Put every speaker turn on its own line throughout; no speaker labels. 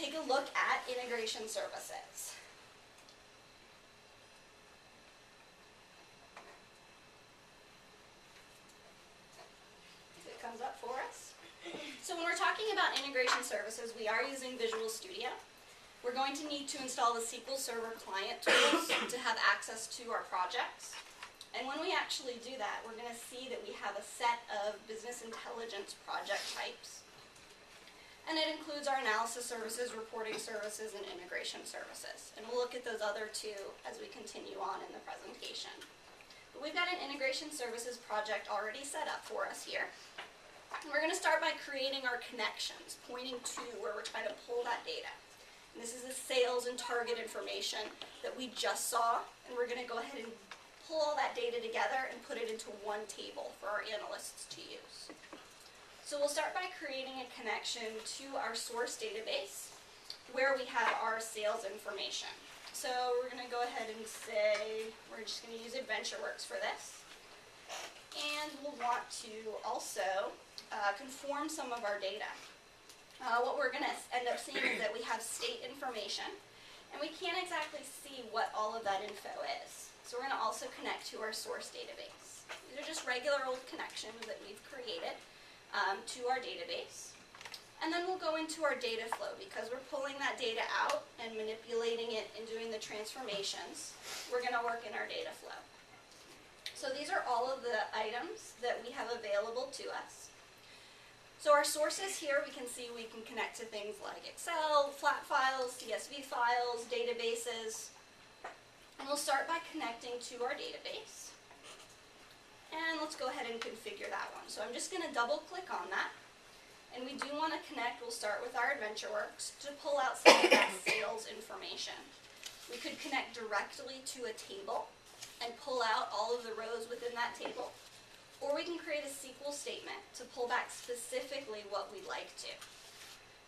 take a look at integration services. If it comes up for us. So when we're talking about integration services, we are using Visual Studio. We're going to need to install the SQL Server client tools to have access to our projects. And when we actually do that, we're going to see that we have a set of business intelligence project types. And it includes our analysis services, reporting services, and integration services. And we'll look at those other two as we continue on in the presentation. But we've got an integration services project already set up for us here. And we're going to start by creating our connections, pointing to where we're trying to pull that data. And this is the sales and target information that we just saw, and we're going to go ahead and pull all that data together and put it into one table for our analysts to use. So we'll start by creating a connection to our source database where we have our sales information. So we're going to go ahead and say we're just going to use AdventureWorks for this. And we'll want to also conform some of our data. What we're going to end up seeing is that we have state information, and we can't exactly see what all of that info is. So we're going to also connect to our source database. These are just regular old connections that we've created to our database. And then we'll go into our data flow. Because we're pulling that data out and manipulating it and doing the transformations, we're going to work in our data flow. So these are all of the items that we have available to us. So our sources here, we can see we can connect to things like Excel, flat files, CSV files, databases. And we'll start by connecting to our database. And let's go ahead and configure that one. So I'm just going to double click on that. And we do want to connect, we'll start with our AdventureWorks to pull out some of that sales information. We could connect directly to a table and pull out all of the rows within that table. Or we can create a SQL statement to pull back specifically what we'd like to.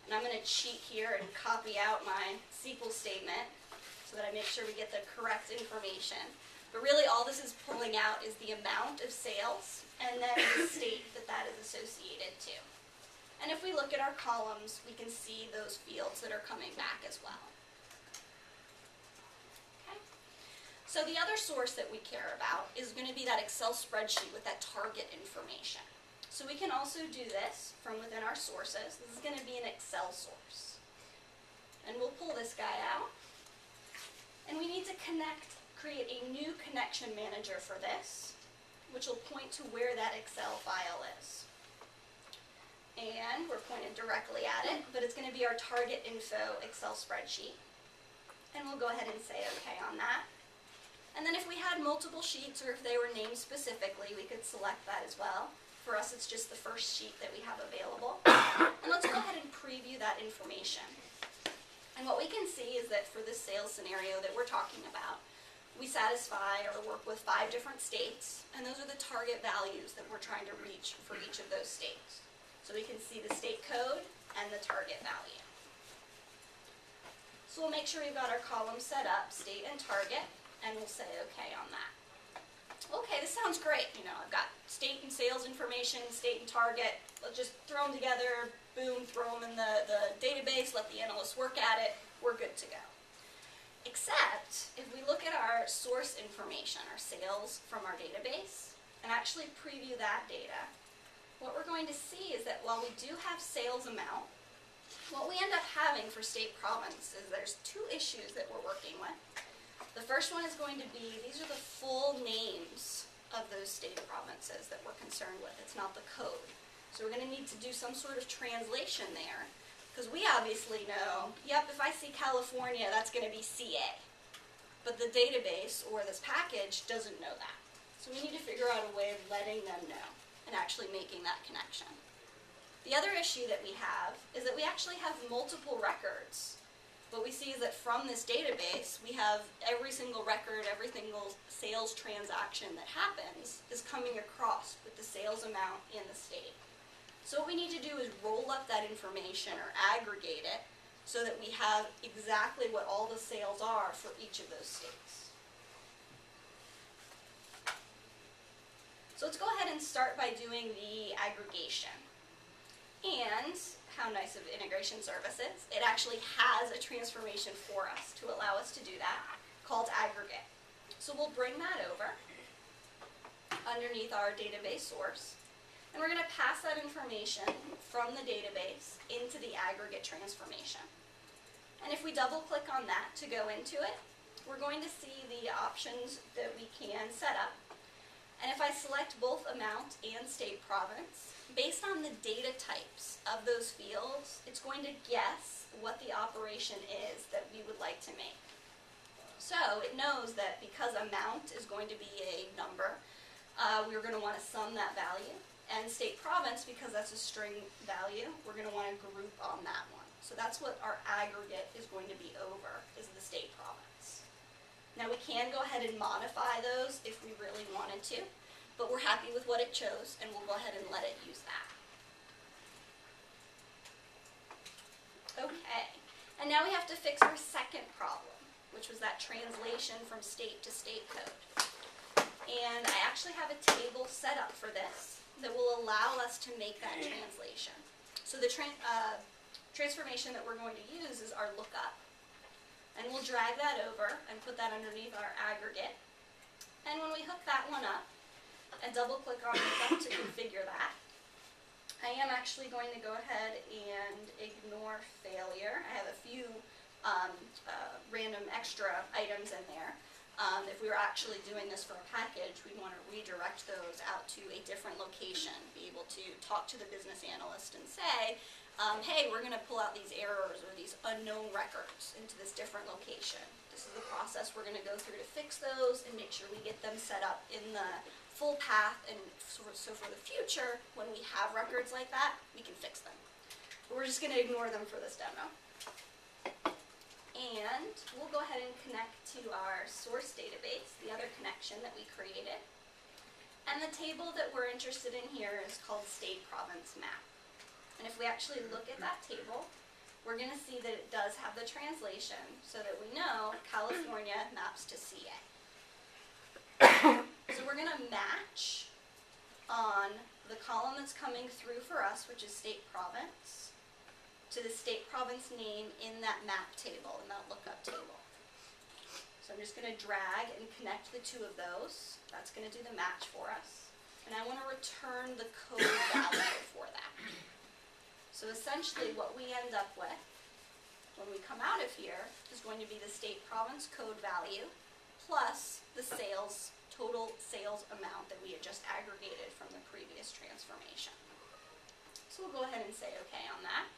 And I'm going to cheat here and copy out my SQL statement so that I make sure we get the correct information. But really all this is pulling out is the amount of sales and then the state that that is associated to. And if we look at our columns, we can see those fields that are coming back as well. Okay. So the other source that we care about is going to be that Excel spreadsheet with that target information. So we can also do this from within our sources. This is going to be an Excel source. And we'll pull this guy out. And we need to create a new connection manager for this, which will point to where that Excel file is. And we're pointed directly at it, but it's going to be our target info Excel spreadsheet. And we'll go ahead and say OK on that. And then if we had multiple sheets or if they were named specifically, we could select that as well. For us, it's just the first sheet that we have available. And let's go ahead and preview that information. And what we can see is that for this sales scenario that we're talking about, we satisfy or work with 5 different states, and those are the target values that we're trying to reach for each of those states. So we can see the state code and the target value. So we'll make sure we've got our columns set up, state and target, and we'll say OK on that. Okay, this sounds great. You know, I've got state and sales information, state and target. Let's just throw them together, boom, throw them in the database, let the analysts work at it. We're good to go. Except if we look at our source information, our sales from our database, and actually preview that data, what we're going to see is that while we do have sales amount, what we end up having for state province is there's 2 issues that we're working with. The first one is going to be, these are the full names of those state provinces that we're concerned with. It's not the code. So we're going to need to do some sort of translation there. Because we obviously know, yep, if I see California, that's going to be CA. But the database or this package doesn't know that. So we need to figure out a way of letting them know and actually making that connection. The other issue that we have is that we actually have multiple records. What we see is that from this database, we have every single record, every single sales transaction that happens is coming across with the sales amount in the state. So what we need to do is roll up that information or aggregate it so that we have exactly what all the sales are for each of those states. So let's go ahead and start by doing the aggregation. And how nice of integration services, it actually has a transformation for us to allow us to do that called aggregate. So we'll bring that over underneath our database source, and we're going to pass that information from the database into the aggregate transformation. And if we double click on that to go into it, we're going to see the options that we can set up. And if I select both amount and state province, based on the data types of those fields, it's going to guess what the operation is that we would like to make. So it knows that because amount is going to be a number, we're going to want to sum that value. And state province, because that's a string value, we're going to want to group on that one. So that's what our aggregate is going to be over, is the state province. Now we can go ahead and modify those if we really wanted to, but we're happy with what it chose, and we'll go ahead and let it use that. Okay, and now we have to fix our second problem, which was that translation from state to state code. And I actually have a table set up for this that will allow us to make that translation. So the transformation that we're going to use is our lookup. And we'll drag that over and put that underneath our aggregate. And when we hook that one up and double click on lookup to configure that, I am actually going to go ahead and ignore failure. I have a few random extra items in there. If we were actually doing this for a package, we want to redirect those out to a different location, be able to talk to the business analyst and say, hey, we're going to pull out these errors or these unknown records into this different location. This is the process we're going to go through to fix those and make sure we get them set up in the full path, and so for the future, when we have records like that, we can fix them. But we're just going to ignore them for this demo. And we'll go ahead and connect to our source database, the other connection that we created. And the table that we're interested in here is called State Province Map. And if we actually look at that table, we're going to see that it does have the translation so that we know California maps to CA. So we're going to match on the column that's coming through for us, which is State Province, to the state province name in that map table, in that lookup table. So I'm just going to drag and connect the two of those. That's going to do the match for us. And I want to return the code value for that. So essentially what we end up with when we come out of here is going to be the state province code value plus the total sales amount that we had just aggregated from the previous transformation. So we'll go ahead and say OK on that.